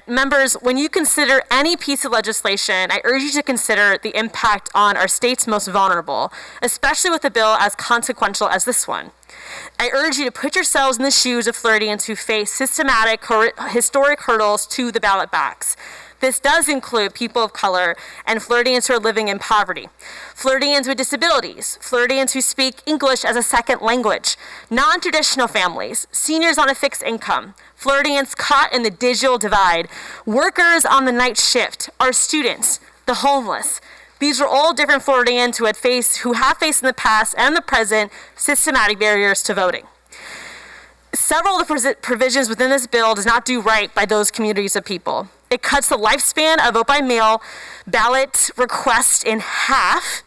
Members, when you consider any piece of legislation, I urge you to consider the impact on our state's most vulnerable, especially with a bill as consequential as this one. I urge you to put yourselves in the shoes of Floridians who face systematic, historic hurdles to the ballot box. This does include people of color and Floridians who are living in poverty, Floridians with disabilities, Floridians who speak English as a second language, non-traditional families, seniors on a fixed income, Floridians caught in the digital divide, workers on the night shift, our students, the homeless. These are all different Floridians who have faced in the past and the present systematic barriers to voting. Several of the provisions within this bill does not do right by those communities of people. It cuts the lifespan of vote-by-mail ballot requests in half.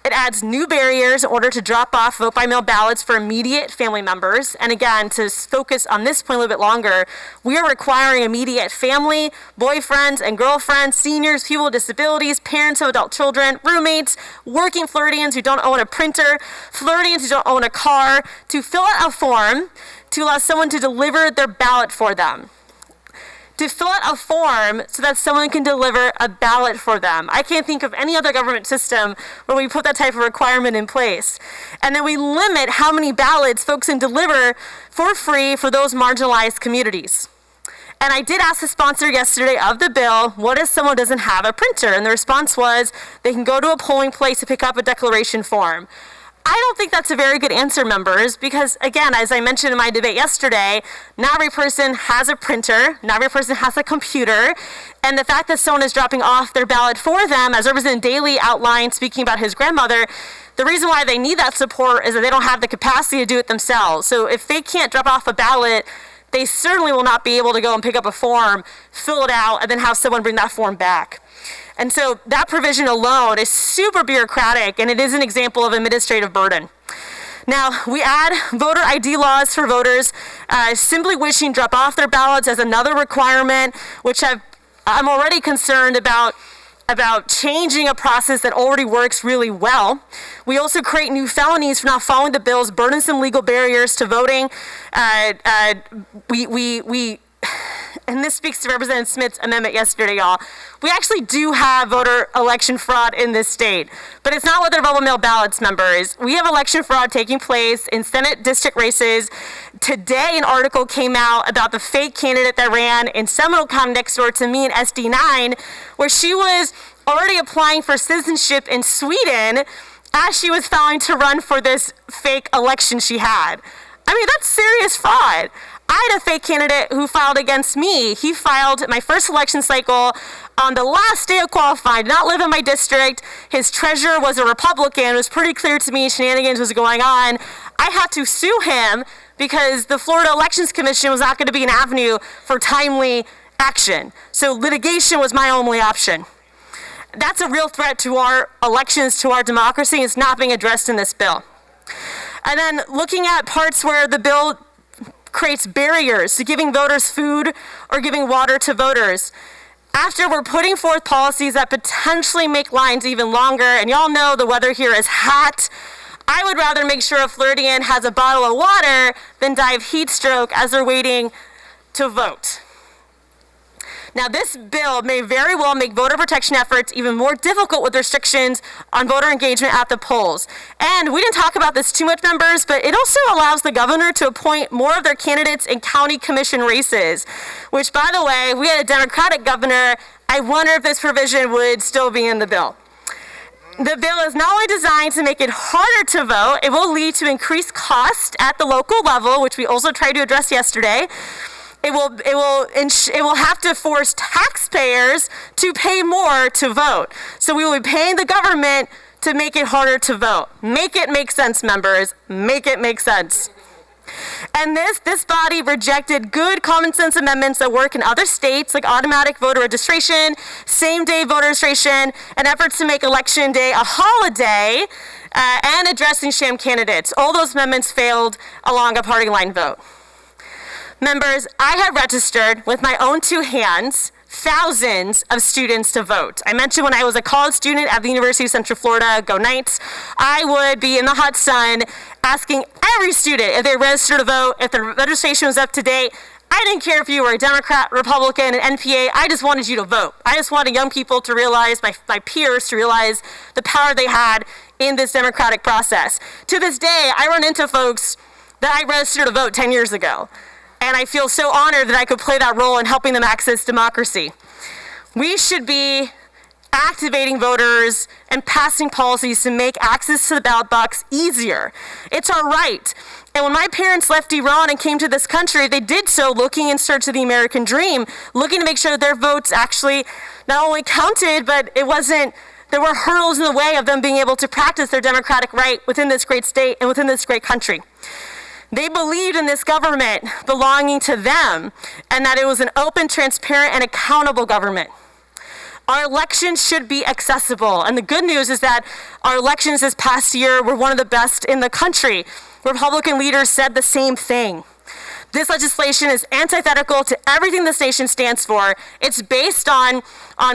It adds new barriers in order to drop off vote-by-mail ballots for immediate family members. And again, to focus on this point a little bit longer, we are requiring immediate family, boyfriends and girlfriends, seniors, people with disabilities, parents of adult children, roommates, working Floridians who don't own a printer, Floridians who don't own a car, to fill out a form to allow someone to deliver their ballot for them. To fill out a form so that someone can deliver a ballot for them. I can't think of any other government system where we put that type of requirement in place. And then we limit how many ballots folks can deliver for free for those marginalized communities. And I did ask the sponsor yesterday of the bill, what if someone doesn't have a printer? And the response was, they can go to a polling place to pick up a declaration form. I don't think that's a very good answer, members, because again, as I mentioned in my debate yesterday, not every person has a printer, not every person has a computer, and the fact that someone is dropping off their ballot for them, as Representative Daley outlined speaking about his grandmother, the reason why they need that support is that they don't have the capacity to do it themselves. So if they can't drop off a ballot, they certainly will not be able to go and pick up a form, fill it out, and then have someone bring that form back. And so that provision alone is super bureaucratic, and it is an example of administrative burden. Now, we add voter ID laws for voters simply wishing to drop off their ballots as another requirement, which I'm already concerned about changing a process that already works really well. We also create new felonies for not following the bill's burdensome legal barriers to voting. And this speaks to Representative Smith's amendment yesterday, y'all. We actually do have voter election fraud in this state, but it's not with our vote-by-mail ballots, members. We have election fraud taking place in Senate district races. Today, an article came out about the fake candidate that ran in Seminole County next door to me in SD9, where she was already applying for citizenship in Sweden as she was filing to run for this fake election she had. I mean, that's serious fraud. I had a fake candidate who filed against me. He filed my first election cycle on the last day of qualifying, did not live in my district. His treasurer was a Republican. It was pretty clear to me shenanigans was going on. I had to sue him because the Florida Elections Commission was not going to be an avenue for timely action. So litigation was my only option. That's a real threat to our elections, to our democracy. It's not being addressed in this bill. And then looking at parts where the bill creates barriers to giving voters food or giving water to voters. After we're putting forth policies that potentially make lines even longer, and y'all know the weather here is hot, I would rather make sure a Floridian has a bottle of water than die of heat stroke as they're waiting to vote. Now, this bill may very well make voter protection efforts even more difficult with restrictions on voter engagement at the polls. And we didn't talk about this too much, members, but it also allows the governor to appoint more of their candidates in county commission races, which, by the way, if we had a Democratic governor, I wonder if this provision would still be in the bill. The bill is not only designed to make it harder to vote, it will lead to increased cost at the local level, which we also tried to address yesterday. It will have to force taxpayers to pay more to vote. So we will be paying the government to make it harder to vote. Make it make sense, members. Make it make sense. And this body rejected good common sense amendments that work in other states, like automatic voter registration, same-day voter registration, and efforts to make Election Day a holiday, and addressing sham candidates. All those amendments failed along a party line vote. Members, I have registered with my own two hands thousands of students to vote. I mentioned when I was a college student at the University of Central Florida, go Knights, I would be in the hot sun asking every student if they registered to vote, if their registration was up to date. I didn't care if you were a Democrat, Republican, an NPA. I just wanted you to vote. I just wanted young people to realize, my peers to realize the power they had in this democratic process. To this day, I run into folks that I registered to vote 10 years ago. And I feel so honored that I could play that role in helping them access democracy. We should be activating voters and passing policies to make access to the ballot box easier. It's our right. And when my parents left Iran and came to this country, they did so looking in search of the American dream, looking to make sure that their votes actually not only counted, but there were hurdles in the way of them being able to practice their democratic right within this great state and within this great country. They believed in this government belonging to them and that it was an open, transparent, and accountable government. Our elections should be accessible, and the good news is that our elections this past year were one of the best in the country. Republican leaders said the same thing. This legislation is antithetical to everything this nation stands for. It's based on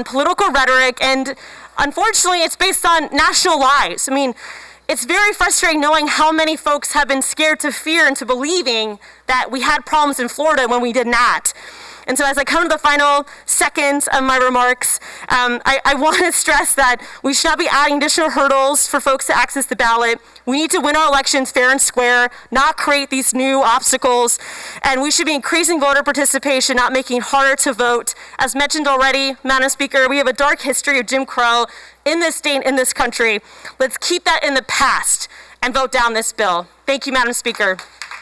political rhetoric, and unfortunately, it's based on national lies. I mean, it's very frustrating knowing how many folks have been scared to fear into believing that we had problems in Florida when we did not. And so as I come to the final seconds of my remarks, I want to stress that we should not be adding additional hurdles for folks to access the ballot. We need to win our elections fair and square, not create these new obstacles. And we should be increasing voter participation, not making it harder to vote. As mentioned already, Madam Speaker, we have a dark history of Jim Crow in this state, in this country. Let's keep that in the past and vote down this bill. Thank you, Madam Speaker.